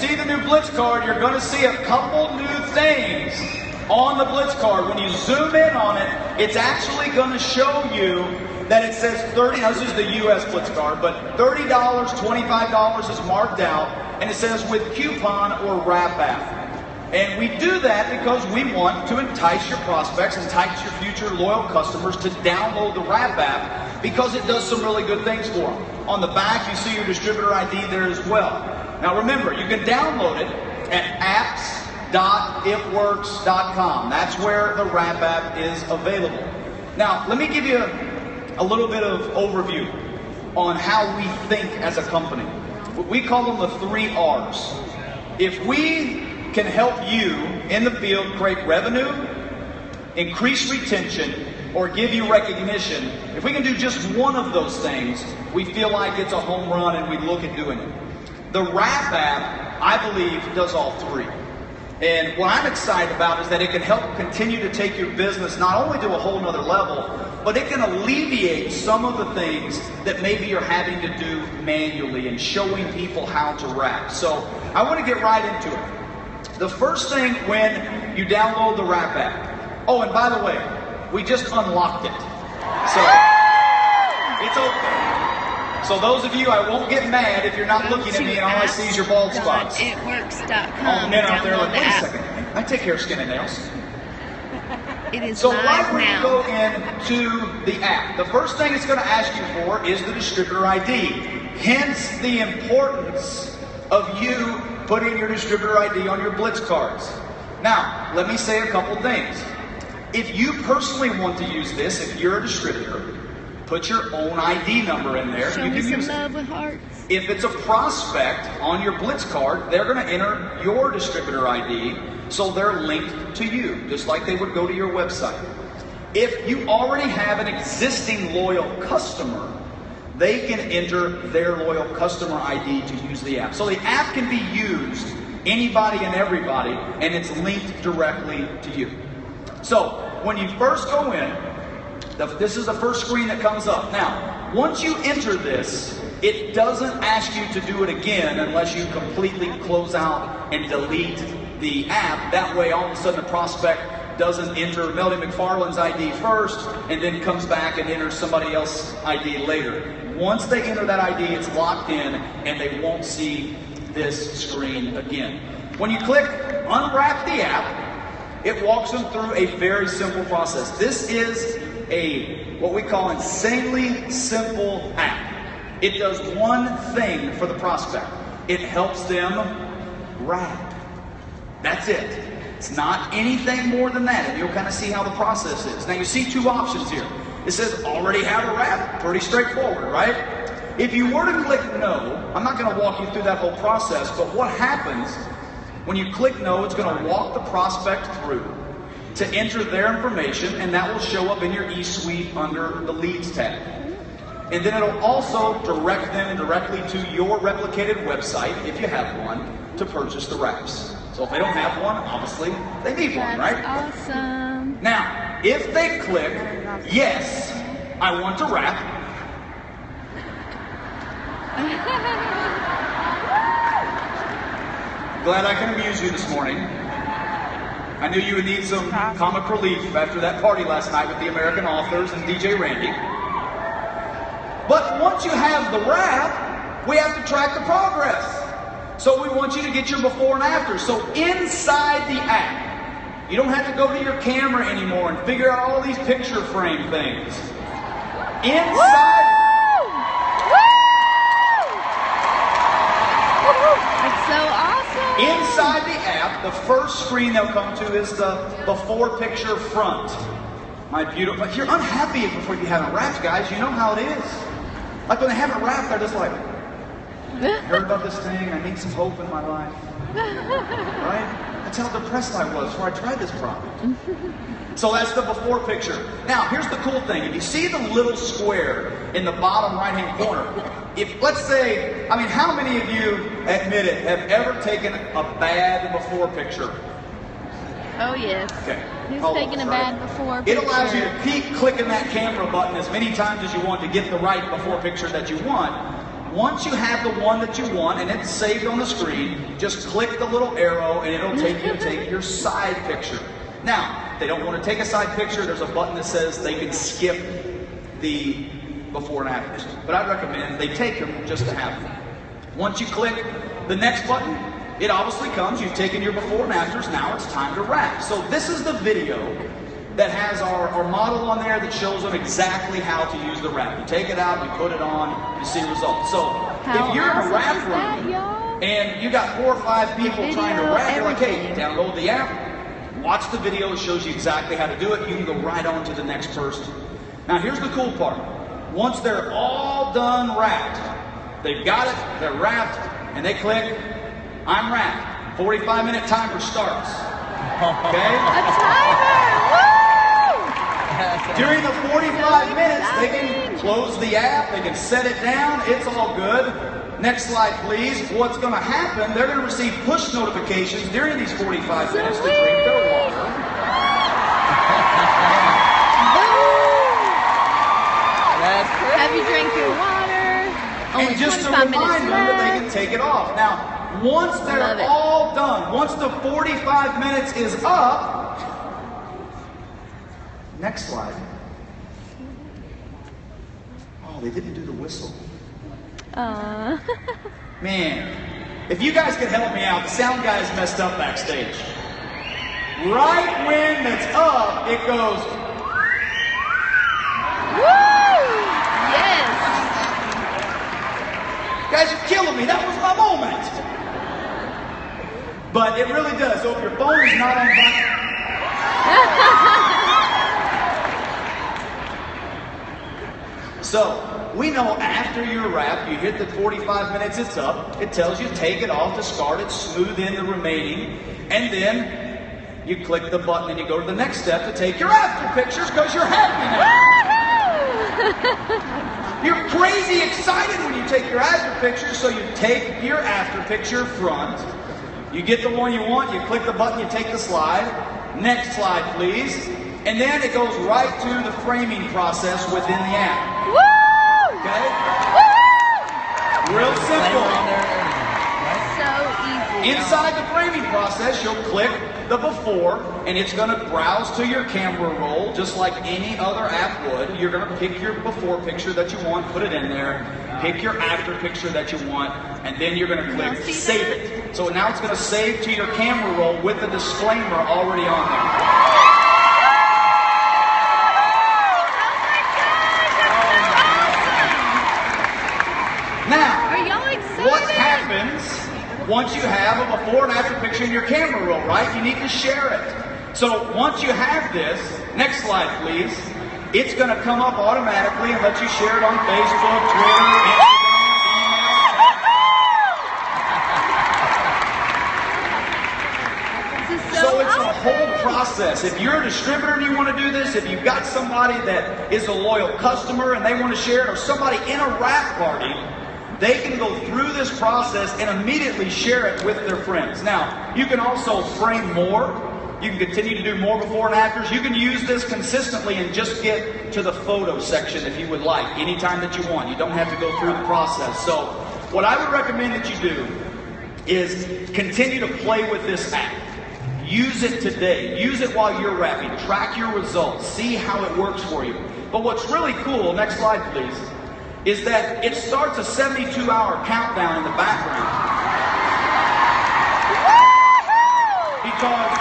see the new Blitz card, you're going to see a couple new things on the Blitz card. When you zoom in on it, it's actually going to show you that it says 30, now this is the US Blitz card, but $30, $25 is marked out, and it says with coupon or wrap app. And we do that because we want to entice your prospects, entice your future loyal customers to download the wrap app because it does some really good things for them. On the back, you see your distributor ID there as well. Now remember, you can download it at apps.itworks.com. That's where the wrap app is available. Now, let me give you a little bit of overview on how we think as a company. We call them the 3 R's. If we can help you in the field create revenue, increase retention, or give you recognition, if we can do just one of those things, we feel like it's a home run and we look at doing it. The wrap app, I believe, does all 3. And what I'm excited about is that it can help continue to take your business not only to a whole nother level, but it can alleviate some of the things that maybe you're having to do manually and showing people how to wrap. So I want to get right into it. The first thing when you download the wrap app, oh, and by the way, we just unlocked it. So it's open. So those of you, I won't get mad if you're not looking at me and all I see is your bald spots. Itworks.com. Oh, men out there like, wait a second, I take care of skin and nails. It is so live right when now. you go into the app, the first thing it's going to ask you for is the distributor ID. Hence the importance of you putting your distributor ID on your Blitz cards. Now, let me say a couple things. If you personally want to use this, if you're a distributor, put your own ID number in there. Show you me can some use love it. with hearts. If it's a prospect on your Blitz card, they're going to enter your distributor ID, so they're linked to you, just like they would go to your website. If you already have an existing loyal customer, they can enter their loyal customer ID to use the app. So the app can be used, anybody and everybody, and it's linked directly to you. So when you first go in, this is the first screen that comes up. Now, once you enter this, it doesn't ask you to do it again unless you completely close out and delete the app. That way, all of a sudden, the prospect doesn't enter Melody McFarland's ID first and then comes back and enters somebody else's ID later. Once they enter that ID, it's locked in and they won't see this screen again. When you click Unwrap the App, it walks them through a very simple process. This is what we call insanely simple app. It does one thing for the prospect. It helps them wrap. That's it. It's not anything more than that, and you'll kind of see how the process is. Now you see 2 options here. It says already have a wrap. Pretty straightforward, right? If you were to click no, I'm not going to walk you through that whole process, but what happens when you click no, it's going to walk the prospect through to enter their information, and that will show up in your eSuite under the Leads tab. And then it'll also direct them directly to your replicated website, if you have one, to purchase the wraps. So if they don't have one, obviously, they need one, right? That's awesome. Now, if they click, yes, I want to wrap, glad I can amuse you this morning. I knew you would need some comic relief after that party last night with the American authors and DJ Randy. But once you have the wrap, we have to track the progress. So we want you to get your before and after. So inside the app, you don't have to go to your camera anymore and figure out all these picture frame things. Inside... That's so awesome. Inside the app, the first screen they'll come to is the before picture front. My beautiful, if you're unhappy before you haven't wrapped, guys, you know how it is. Like when they haven't wrapped, they're just like, heard about this thing, I need some hope in my life. Right? That's how depressed I was before I tried this product. So that's the before picture. Now, here's the cool thing. If you see the little square in the bottom right-hand corner, if, let's say, I mean, how many of you, admit it, have ever taken a bad before picture? Oh, yes. Okay. Who's Hold taking on, a right? bad before It picture? allows you to keep clicking that camera button as many times as you want to get the right before picture that you want. Once you have the one that you want and it's saved on the screen, just click the little arrow and it'll take you to take your side picture. Now, if they don't want to take a side picture, there's a button that says they can skip the before and afters. But I'd recommend they take them just to have them. Once you click the next button, it obviously comes, you've taken your before and afters, now it's time to wrap. So this is the video that has our model on there that shows them exactly how to use the wrap. You take it out, you put it on, you see results. So if you're in a wrap room and you got 4 or 5 people trying to wrap, you're like, hey, download the app, watch the video, it shows you exactly how to do it. You can go right on to the next person. Now here's the cool part. Once they're all done wrapped, they've got it, they're wrapped, and they click, I'm wrapped. 45-minute timer starts. Okay? A timer! Woo! During the 45 minutes, they can close the app, they can set it down, it's all good. Next slide, please. What's going to happen, they're going to receive push notifications during these 45 minutes to drink their water. Have you drank your water? Only And just a 25 minutes reminder that they left. can take it off. Now, once they're all done, once the 45 minutes is up, next slide. Oh, they didn't do the whistle. Man, if you guys could help me out, the sound guy's messed up backstage. Right when it's up, it goes. Woo! Yes! Guys, you're killing me. That was my moment. But it really does. So if your phone is not on So, we know after your wrap, you hit the 45 minutes, it's up. It tells you take it off, discard it, smooth in the remaining, and then you click the button and you go to the next step to take your after pictures because you're happy now. You're crazy excited when you take your after picture, so you take your after picture front. You get the one you want, you click the button, you take the slide. Next slide, please. And then it goes right to the framing process within the app. Woo! Okay? Woo! Real simple. So easy. Inside the framing process, you'll click the before, and it's going to browse to your camera roll just like any other app would. You're going to pick your before picture that you want, put it in there, pick your after picture that you want, and then you're going to click save it. So now it's going to save to your camera roll with the disclaimer already on there. Now, Are y'all excited? what happens once you have a before and after picture in your camera roll, right? You need to share it. So once you have this, next slide please, it's going to come up automatically and let you share it on Facebook, Twitter, Instagram, email. This is So it's a awesome. whole process. If you're a distributor and you want to do this, if you've got somebody that is a loyal customer and they want to share it, or somebody in a wrap party, they can go through this process and immediately share it with their friends. Now, you can also frame more. You can continue to do more before and afters. You can use this consistently and just get to the photo section if you would like, anytime that you want. You don't have to go through the process. So what I would recommend that you do is continue to play with this app. Use it today. Use it while you're wrapping. Track your results. See how it works for you. But what's really cool, next slide please, is that it starts a 72-hour countdown in the background. Because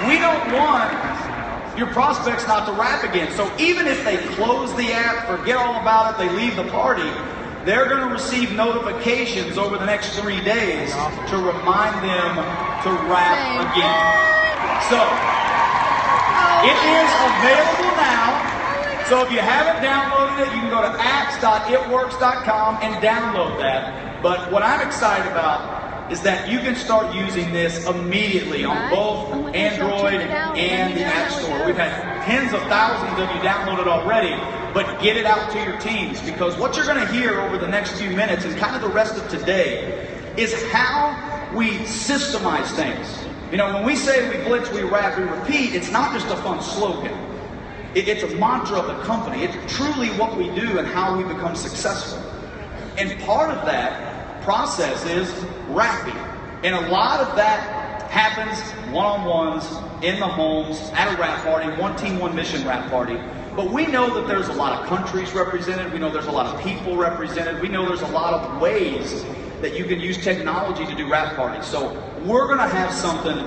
we don't want your prospects not to wrap again. So even if they close the app, forget all about it, they leave the party, they're going to receive notifications over the next 3 days to remind them to wrap again. So it is available now. So if you haven't downloaded it, you can go to apps.itworks.com and download that. But what I'm excited about is that you can start using this immediately on both Android and the App Store. We've had tens of thousands of you downloaded already, but get it out to your teams, because what you're going to hear over the next few minutes and kind of the rest of today is how we systemize things. You know, when we say we blitz, we wrap, we repeat, it's not just a fun slogan. It's a mantra of the company. It's truly what we do and how we become successful. And part of that process is rapping. And a lot of that happens one-on-ones, in the homes, at a rap party, one team, one mission rap party. But we know that there's a lot of countries represented. We know there's a lot of people represented. We know there's a lot of ways that you can use technology to do rap parties. So we're going to have something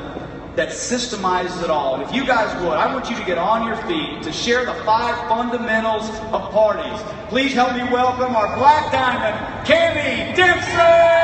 that systemizes it all. And if you guys would, I want you to get on your feet to share the 5 fundamentals of parties. Please help me welcome our Black Diamond, Cammie Dempsey!